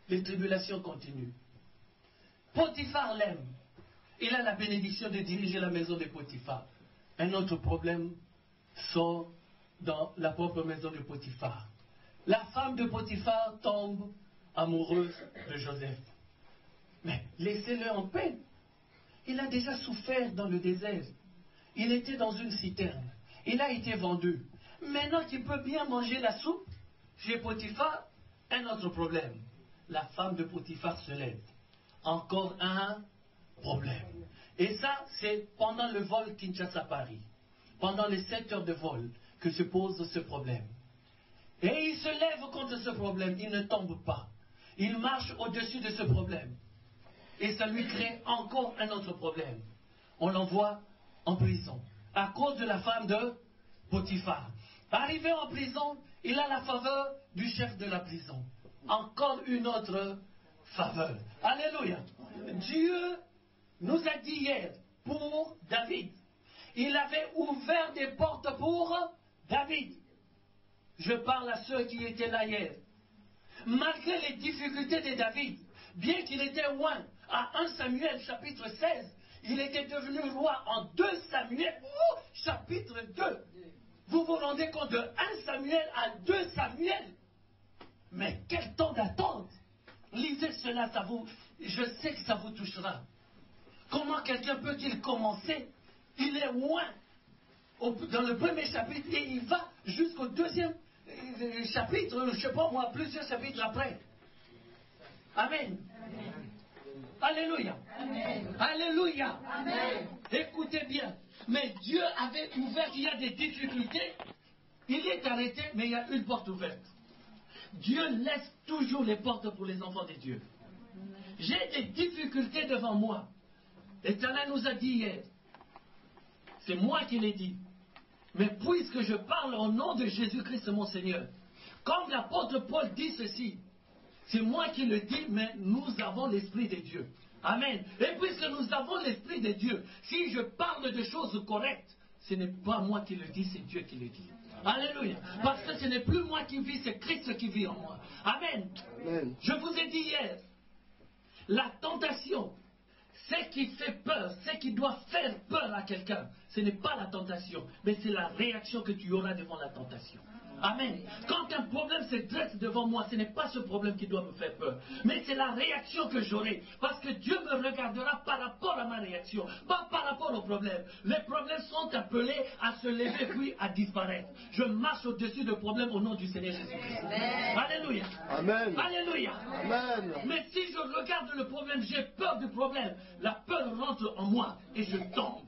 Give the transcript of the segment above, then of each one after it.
les tribulations continuent. Potiphar l'aime. Il a la bénédiction de diriger la maison de Potiphar. Un autre problème sort dans la propre maison de Potiphar. La femme de Potiphar tombe amoureuse de Joseph. Mais laissez-le en paix. Il a déjà souffert dans le désert. Il était dans une citerne. Il a été vendu. Maintenant qu'il peut bien manger la soupe, chez Potiphar, un autre problème. La femme de Potiphar se lève. Encore un problème. Et ça, c'est pendant le vol Kinshasa-Paris. Pendant les 7 heures de vol que se pose ce problème. Et il se lève contre ce problème. Il ne tombe pas. Il marche au-dessus de ce problème. Et ça lui crée encore un autre problème. On l'envoie en prison. À cause de la femme de Potiphar. Arrivé en prison, il a la faveur du chef de la prison. Encore une autre faveur. Alléluia. Dieu nous a dit hier, pour David, il avait ouvert des portes pour David. Je parle à ceux qui étaient là hier. Malgré les difficultés de David, bien qu'il était loin, à 1 Samuel chapitre 16, il était devenu roi en 2 Samuel, chapitre 2. Vous vous rendez compte de 1 Samuel à 2 Samuel? Mais quel temps d'attente! Lisez cela, je sais que ça vous touchera. Comment quelqu'un peut-il commencer? Il est loin dans le premier chapitre et il va jusqu'au deuxième chapitre, je ne sais pas moi, plusieurs chapitres après. Amen. Amen. Alléluia. Amen. Alléluia. Amen. Écoutez bien. Mais Dieu avait ouvert, il y a des difficultés. Il est arrêté, mais il y a une porte ouverte. Dieu laisse toujours les portes pour les enfants de Dieu. J'ai des difficultés devant moi. L'Éternel nous a dit hier. C'est moi qui l'ai dit. Mais puisque je parle au nom de Jésus-Christ mon Seigneur, comme l'apôtre Paul dit ceci, c'est moi qui le dis, mais nous avons l'Esprit de Dieu. Amen. Et puisque nous avons l'Esprit de Dieu, si je parle de choses correctes, ce n'est pas moi qui le dis, c'est Dieu qui le dit. Alléluia. Parce que ce n'est plus moi qui vis, c'est Christ qui vit en moi. Amen. Amen. Je vous ai dit hier, la tentation, ce qui fait peur, ce qui doit faire peur à quelqu'un, ce n'est pas la tentation, mais c'est la réaction que tu auras devant la tentation. Amen. Quand un problème se dresse devant moi, ce n'est pas ce problème qui doit me faire peur, mais c'est la réaction que j'aurai. Parce que Dieu me regardera par rapport à ma réaction, pas par rapport au problème. Les problèmes sont appelés à se lever puis à disparaître. Je marche au-dessus des problèmes au nom du Seigneur Jésus-Christ. Alléluia. Amen. Alléluia. Amen. Mais si je regarde le problème, j'ai peur du problème, la peur rentre en moi et je tombe.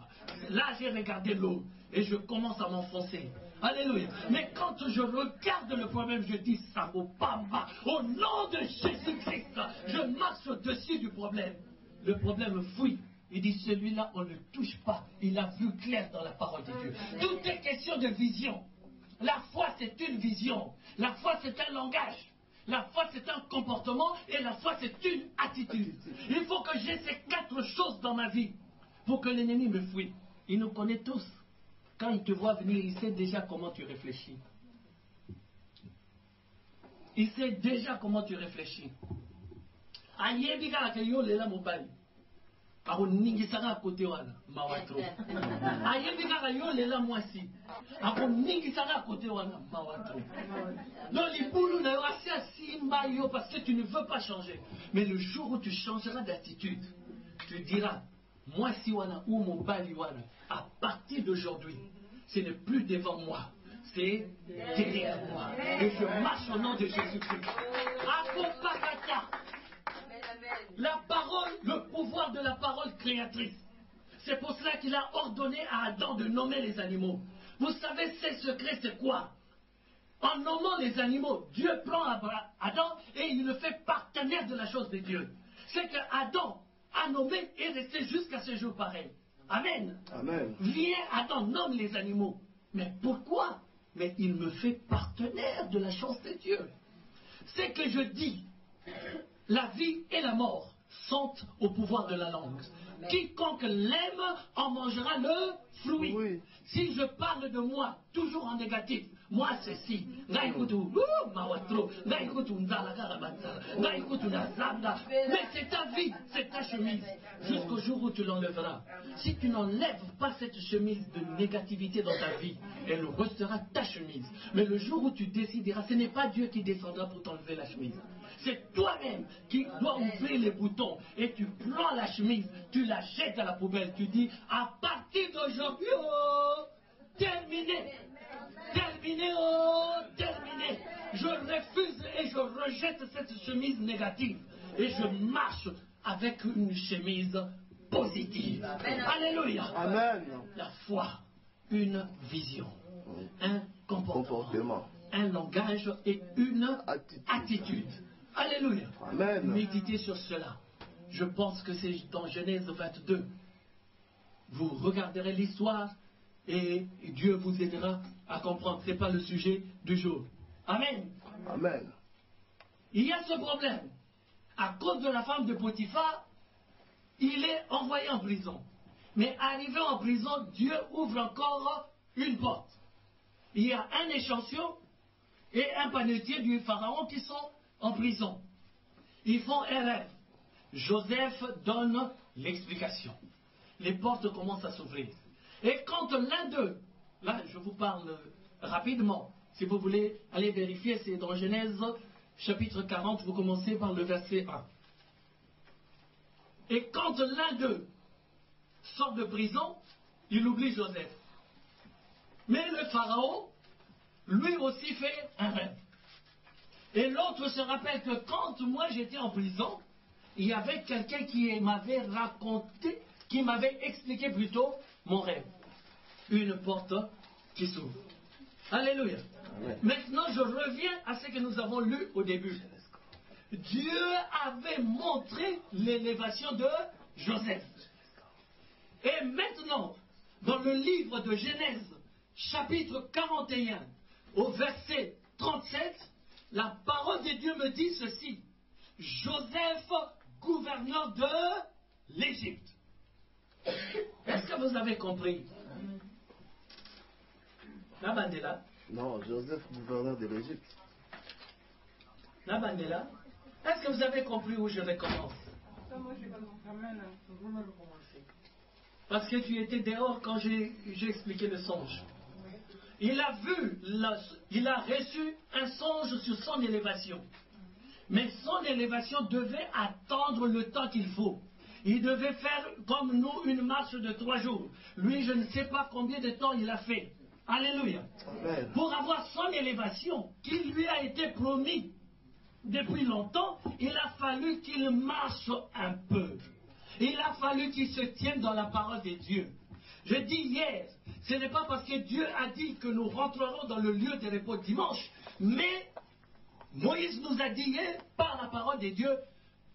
Là, j'ai regardé l'eau et je commence à m'enfoncer. Alléluia. Mais quand je regarde le problème, je dis ça vaut pas mal. Au nom de Jésus-Christ, je marche au-dessus du problème. Le problème fuit. Il dit celui-là, on ne le touche pas. Il a vu clair dans la parole de Dieu. Tout est question de vision. La foi, c'est une vision. La foi, c'est un langage. La foi, c'est un comportement. Et la foi, c'est une attitude. Il faut que j'ai ces 4 choses dans ma vie pour que l'ennemi me fuit. Il nous connaît tous. Quand il te voit venir, il sait déjà comment tu réfléchis. Il sait déjà comment tu réfléchis. Ningisaka côté wana mawatro ayebika yo lela mwasi ako ningisaka côté wana mawatro non libulu na yo asia simba yo parce que tu ne veux pas changer, mais le jour où tu changeras d'attitude, tu diras moi si wana ou mon bali wana, à partir d'aujourd'hui ce n'est plus devant moi, c'est derrière moi et je marche au nom de Jésus-Christ. Akopakata. La parole, le pouvoir de la parole créatrice. C'est pour cela qu'il a ordonné à Adam de nommer les animaux. Vous savez, ces secrets, c'est quoi? En nommant les animaux, Dieu prend Adam et il le fait partenaire de la chose de Dieu. C'est que Adam a nommé et resté jusqu'à ce jour pareil. Amen. Amen. Viens, Adam, nomme les animaux. Mais pourquoi? Mais il me fait partenaire de la chose de Dieu. C'est que je dis, la vie et la mort sont au pouvoir de la langue. Amen. Quiconque l'aime en mangera le fruit. Oui. Si je parle de moi toujours en négatif, moi ceci, Mais c'est ta vie, c'est ta chemise. Jusqu'au jour où tu l'enlèveras. Si tu n'enlèves pas cette chemise de négativité dans ta vie, elle restera ta chemise. Mais le jour où tu décideras, ce n'est pas Dieu qui descendra pour t'enlever la chemise. C'est toi-même qui dois ouvrir les boutons et tu prends la chemise, tu la jettes à la poubelle. Tu dis, à partir d'aujourd'hui, oh, terminé. Terminé, oh, terminé. Je refuse et je rejette cette chemise négative. Et je marche avec une chemise positive. Amen. Alléluia. Amen. La foi, une vision, un comportement, un langage et une attitude. Alléluia. Amen. Méditez sur cela. Je pense que c'est dans Genèse 22. Vous regarderez l'histoire et Dieu vous aidera à comprendre. Ce n'est pas le sujet du jour. Amen. Amen. Il y a ce problème. À cause de la femme de Potiphar, il est envoyé en prison. Mais arrivé en prison, Dieu ouvre encore une porte. Il y a un échantillon et un panetier du pharaon qui sont en prison. Ils font un rêve. Joseph donne l'explication. Les portes commencent à s'ouvrir. Et quand l'un d'eux, là je vous parle rapidement, si vous voulez aller vérifier, c'est dans Genèse chapitre 40, vous commencez par le verset 1. Et quand l'un d'eux sort de prison, il oublie Joseph. Mais le pharaon, lui aussi fait un rêve. Et l'autre se rappelle que quand moi j'étais en prison, il y avait quelqu'un qui m'avait raconté, qui m'avait expliqué plutôt mon rêve. Une porte qui s'ouvre. Alléluia. Amen. Maintenant, je reviens à ce que nous avons lu au début. Dieu avait montré l'élévation de Joseph. Et maintenant, dans le livre de Genèse, chapitre 41, au verset 37, la parole de Dieu me dit ceci. Joseph, gouverneur de l'Égypte. Est-ce que vous avez compris? La bandela. Non, Joseph, gouverneur de l'Égypte. La bandela. Est-ce que vous avez compris où je recommence? Parce que tu étais dehors quand j'ai expliqué le songe. Il a vu, il a reçu un songe sur son élévation. Mais son élévation devait attendre le temps qu'il faut. Il devait faire comme nous une marche de 3 jours. Lui, je ne sais pas combien de temps il a fait. Alléluia. Amen. Pour avoir son élévation qui lui a été promis depuis longtemps, il a fallu qu'il marche un peu. Il a fallu qu'il se tienne dans la parole de Dieu. Je dis hier, ce n'est pas parce que Dieu a dit que nous rentrerons dans le lieu de repos dimanche, mais Moïse nous a dit hier, par la parole de Dieu,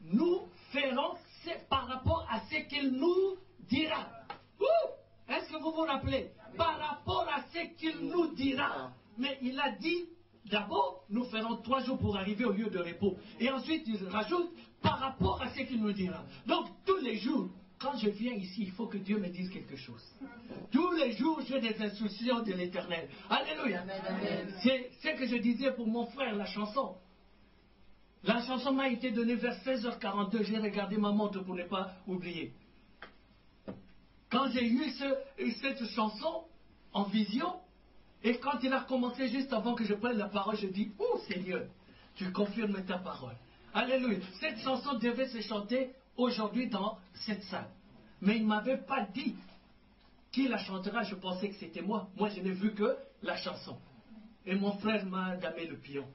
nous ferons par rapport à ce qu'il nous dira. Est-ce que vous vous rappelez? Par rapport à ce qu'il nous dira. Mais il a dit, d'abord, nous ferons 3 jours pour arriver au lieu de repos. Et ensuite, il rajoute, par rapport à ce qu'il nous dira. Donc, tous les jours, quand je viens ici, il faut que Dieu me dise quelque chose. Tous les jours, j'ai des instructions de l'Éternel. Alléluia. C'est ce que je disais pour mon frère, la chanson. La chanson m'a été donnée vers 16h42. J'ai regardé ma montre pour ne pas oublier. Quand j'ai eu cette chanson en vision, et quand il a commencé juste avant que je prenne la parole, je dis, oh Seigneur, tu confirmes ta parole. Alléluia. Cette chanson devait se chanter aujourd'hui dans cette salle. Mais il ne m'avait pas dit qui la chantera. Je pensais que c'était moi. Moi, je n'ai vu que la chanson. Et mon frère m'a damé le pion.